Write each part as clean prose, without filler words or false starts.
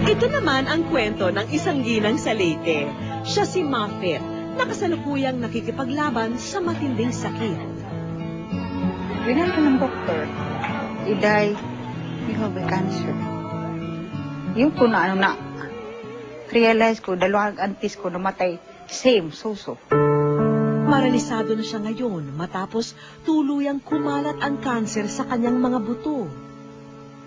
Ito naman ang kwento ng isang ginang sa Leyte. Siya si Muffet, na kasalukuyang nakikipaglaban sa matinding sakit. Binanto ng doktor, Iday, you have a cancer. Yung po na realize ko, dalawang antis ko namatay, same, suso. Paralisado na siya ngayon matapos tuluyang kumalat ang kanser sa kanyang mga buto.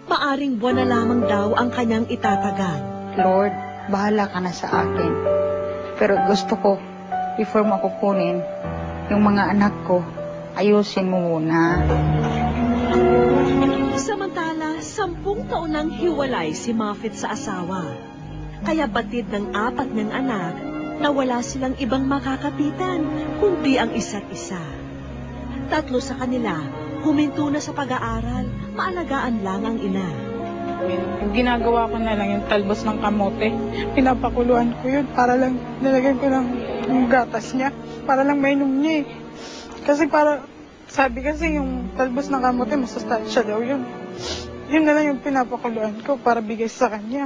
Maaring buwan na lamang daw ang kanyang itatagal. Lord, bahala ka na sa akin. Pero gusto ko, before mo ako kunin, yung mga anak ko, ayusin mo muna. Samantala, 10 taon nang hiwalay si Muffet sa asawa. Kaya batid ng 4 niyang anak na wala silang ibang makakapitan kundi ang isa't isa. 3 sa kanila, huminto na sa pag-aaral, maalagaan lang ang ina. Yung ginagawa ko na lang yung talbos ng kamote. Pinapakuluan ko yun para lang nilagyan ko ng yung gatas niya. Para lang mainom niya eh. Kasi sabi kasi yung talbos ng kamote, masustansya daw yun. Yun na lang yung pinapakuluan ko para bigay sa kanya.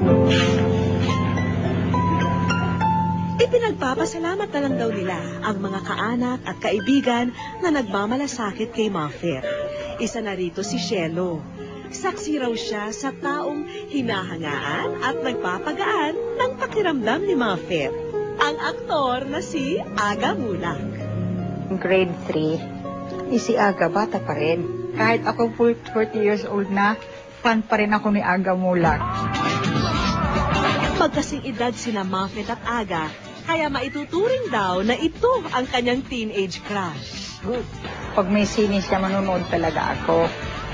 Ipinagpapasalamat na lang daw nila ang mga kaanak at kaibigan na nagmamalasakit kay Muffet. Isa na rito si Shelo. Saksi raw siya sa taong hinahangaan at nagpapagaan ng pakiramdam ni Muffet. Ang aktor na si Aga Mulak. Grade 3, si Aga, bata pa rin. Kahit ako 40 years old na, fan pa rin ako ni Aga Mulak. Magkasing edad sina Muffet at Aga, kaya maituturing daw na ito ang kanyang teenage crush. Good. Pag may sine siya, manonood talaga ako.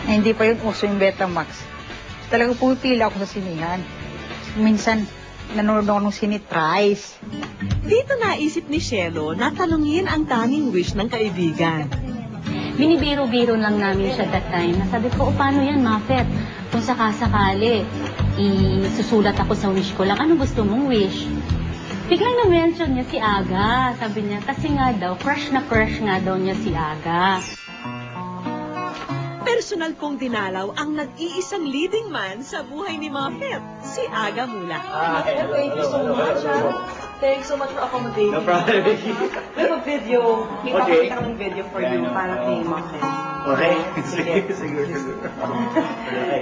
Hindi pa yun uso yung Betamax. Talagang pumipila ako sa sinihan. Minsan, nanonood ako ng sine thrice. Dito naisip ni Shelo na tanungin ang tanging wish ng kaibigan. Binibiro-biro lang namin siya that time. Nasabi ko, paano yan, Muffet? Kung sakasakali, isusulat ako sa wish ko lang. Ano gusto mong wish? Biglang na-mention niya si Aga. Sabi niya, kasi nga daw, crush na crush nga daw niya si Aga. Personal kong dinalaw ang nag-iisang leading man sa buhay ni Muffet, si Aga Mulak. Thank you so much. Thanks so much for accommodating. No problem. We have a video. May papakita kaming video for you para kay Muffet. Okay. Sige. Okay.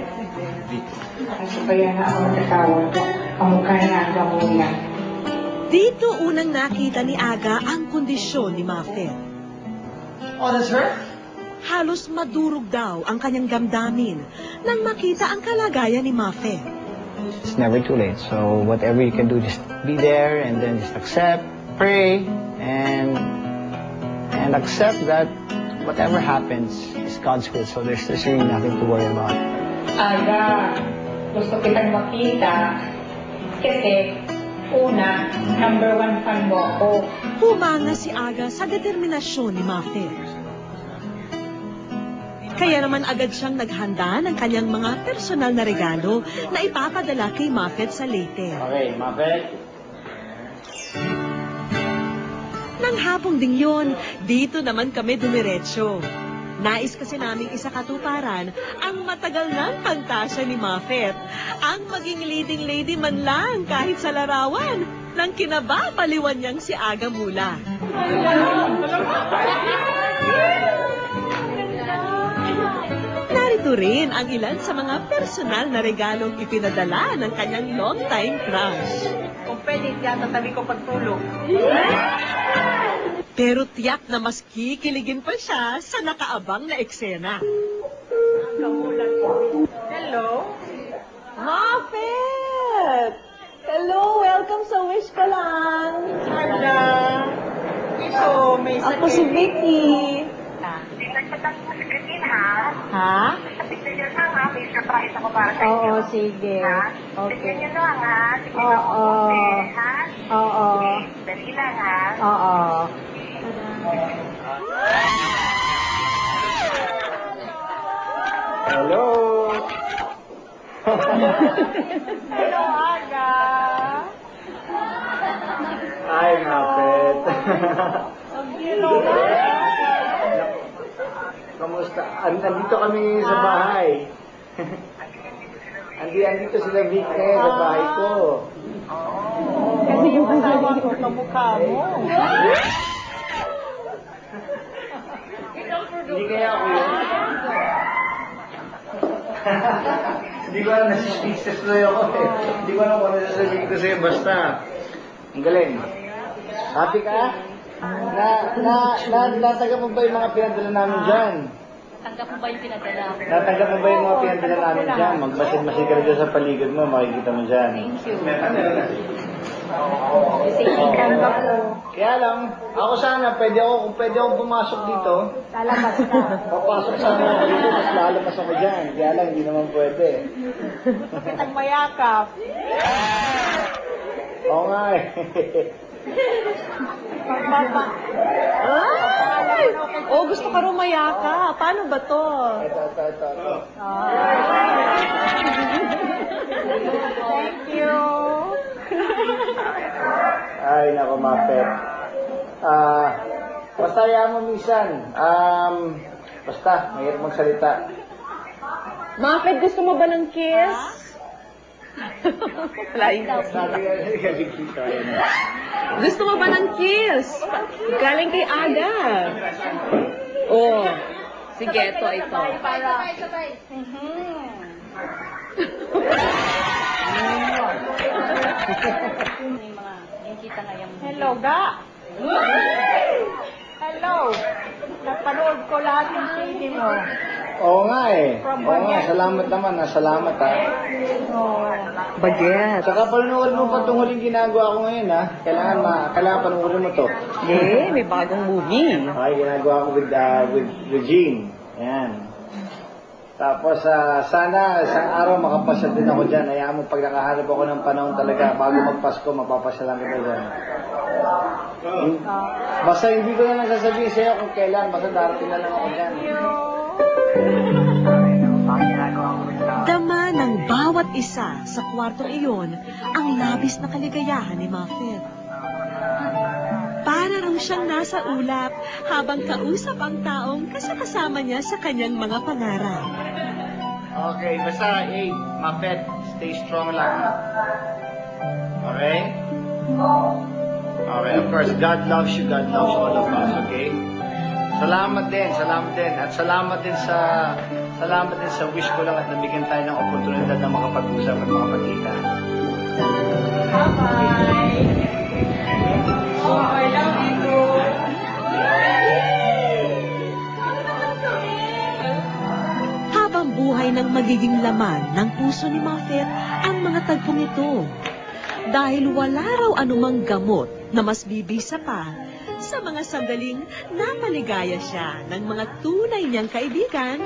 Kasi kaya na ako nagkakawa ko, ang mukha na Aga Mulak. Dito unang nakita ni Aga ang kondisyon ni Muffet. Oh, that's her? Halos madurog daw ang kanyang damdamin nang makita ang kalagayan ni Muffet. It's never too late. So whatever you can do, just be there and then just accept, pray, and accept that whatever happens is God's will. So there's really nothing to worry about. Aga, gusto kitang makita kasi una, #1 fan mo ako. Humanga si Aga sa determinasyon ni Muffet. Kaya naman agad siyang naghanda ng kanyang mga personal na regalo na ipapadala kay Muffet sa Leyte. Okay, Muffet. Nang hapong ding yun, dito naman kami dumiretso. Nais kasi naming isakatuparan ang matagal ng pantasya ni Muffet. Ang maging leading lady man lang kahit sa larawan ng kinababaliwan niyang si Aga Mulak. Narito rin ang ilan sa mga personal na regalong ipinadala ng kanyang long-time crush. Kung pwede, tatabi ko pagtulog. Pero tiyak na mas kikiligin pa siya sa nakaabang na eksena. Kamulat ko. Hello? Muffet! Hello, welcome sa Wish Ko Lang. Aga. So, may Ako si Vicky. Ha? Tignan nyo lang ha, may surprise ako para sa inyo. Oo, sige. Ha? Okay. Tignan nyo lang ha, tignan Oo. ako konti, ha? Oo. Okay, dali lang ha. Oo. Hello. Hello, Aga. Hi, Muffet. Hello, Kamusta? Andito kami sa bahay. andito sila Vic sa bahay ko. Kasi yung asawa ko, kamukha mo. Hindi kaya ako yun. Hindi ko alam, nasispixes na ako eh. Hindi ko alam kung ano sasabihin ko sa'yo, basta. Ang galing. Happy ka? Natanggap mo ba yung mga pinadala namin dyan? Tanggap mo ba yung pinadala? Natanggap mo ba yung mga pinadala namin dyan? Magmasid-masid ka dyan sa paligid mo, makikita mo dyan. Thank you. Kaya lang, ako sana, kung pwede ako pumasok dito. Lalabas ka. Papasok sana ako dito, mas lalabas ako dyan. Kaya lang, hindi naman pwede. Kitang mayakap. Oo nga eh. Pagpapa. Ay! Oh, gusto ka rumaya ka. Paano ba to? Ito. Thank you. Ay, nako, Mapet. Basta hayaan mo minsan. Basta, mahirap magsalita. Mafet, gusto mo ba ng kiss? Flying kiss. Sabi nga, dito. Gusto mo ba ng kiss? Galing kay Aga. Oh. Sige, ito. Yung kita nga yung... Hello, Ga. Hello. Napanood ko lahat ng sini mo. Oo nga eh. Oo nga, salamat naman. Salamat ha. Baget. Saka panunood mo pa itong huling ginagawa ko ngayon ha. Kailangan panunoodin mo to. Eh, may bagong movie. Okay, ginagawa ko with Regine. Ayan. Tapos, sana isang araw makapasya din ako dyan. Hayaan mo, pag nakahanap ako ng panahon talaga, bago magpasko, mapapasya lang kita dyan. Basta hindi ko na lang sasabihin sa'yo kung kailan. Basta darating na lang ako dyan. Dama ng bawat isa sa kwartong iyon ang labis na kaligayahan ni Muffet. Para raw siyang nasa ulap habang kausap ang taong kasama niya sa kanyang mga pangarap. Okay, basta, hey, Muffet, stay strong lang. Okay? Okay, of course, God loves you all of us, okay? Salamat din, at salamat din sa wish ko lang at nabigyan tayo ng oportunidad na makapag-usap at makapagkita. Bye-bye. Oh, I love you. Habang buhay ng magiging laman ng puso ni Muffet ang mga tagpong ito. Dahil wala raw anumang gamot na mas bibisa pa sa mga sandaling napaligaya siya ng mga tunay niyang kaibigan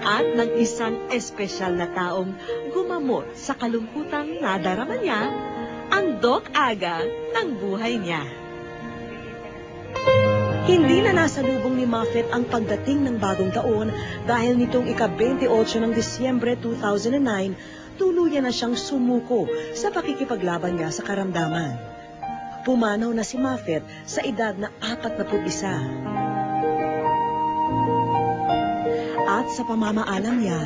at ng isang espesyal na taong gumamot sa kalungkutang nadarama niya, ang Doc Aga ng buhay niya. Hindi na nasalubong ni Muffet ang pagdating ng bagong taon dahil nitong ika-28 ng Disyembre 2009, tuluyan na siyang sumuko sa pakikipaglaban niya sa karamdaman. Pumanaw na si Muffet sa edad na 41. At sa pamamaalam niya,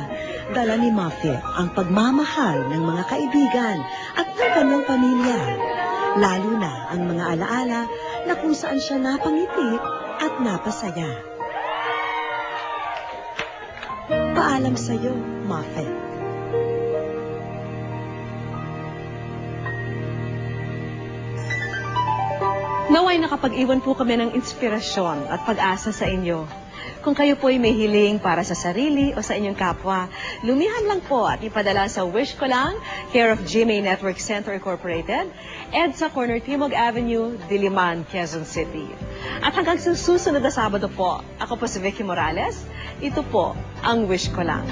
dala ni Muffet ang pagmamahal ng mga kaibigan at ng kanyang pamilya. Lalo na ang mga alaala na kung saan siya napangiti at napasaya. Paalam sa'yo, Muffet. Naway nakapag-iwan po kami ng inspirasyon at pag-asa sa inyo. Kung kayo po ay may hiling para sa sarili o sa inyong kapwa, lumihan lang po at ipadala sa Wish Ko Lang, care of GMA Network Center Incorporated, EDSA Corner Timog Avenue, Diliman, Quezon City. At hanggang sa susunod na Sabado po, ako po si Vicky Morales. Ito po ang Wish Ko Lang.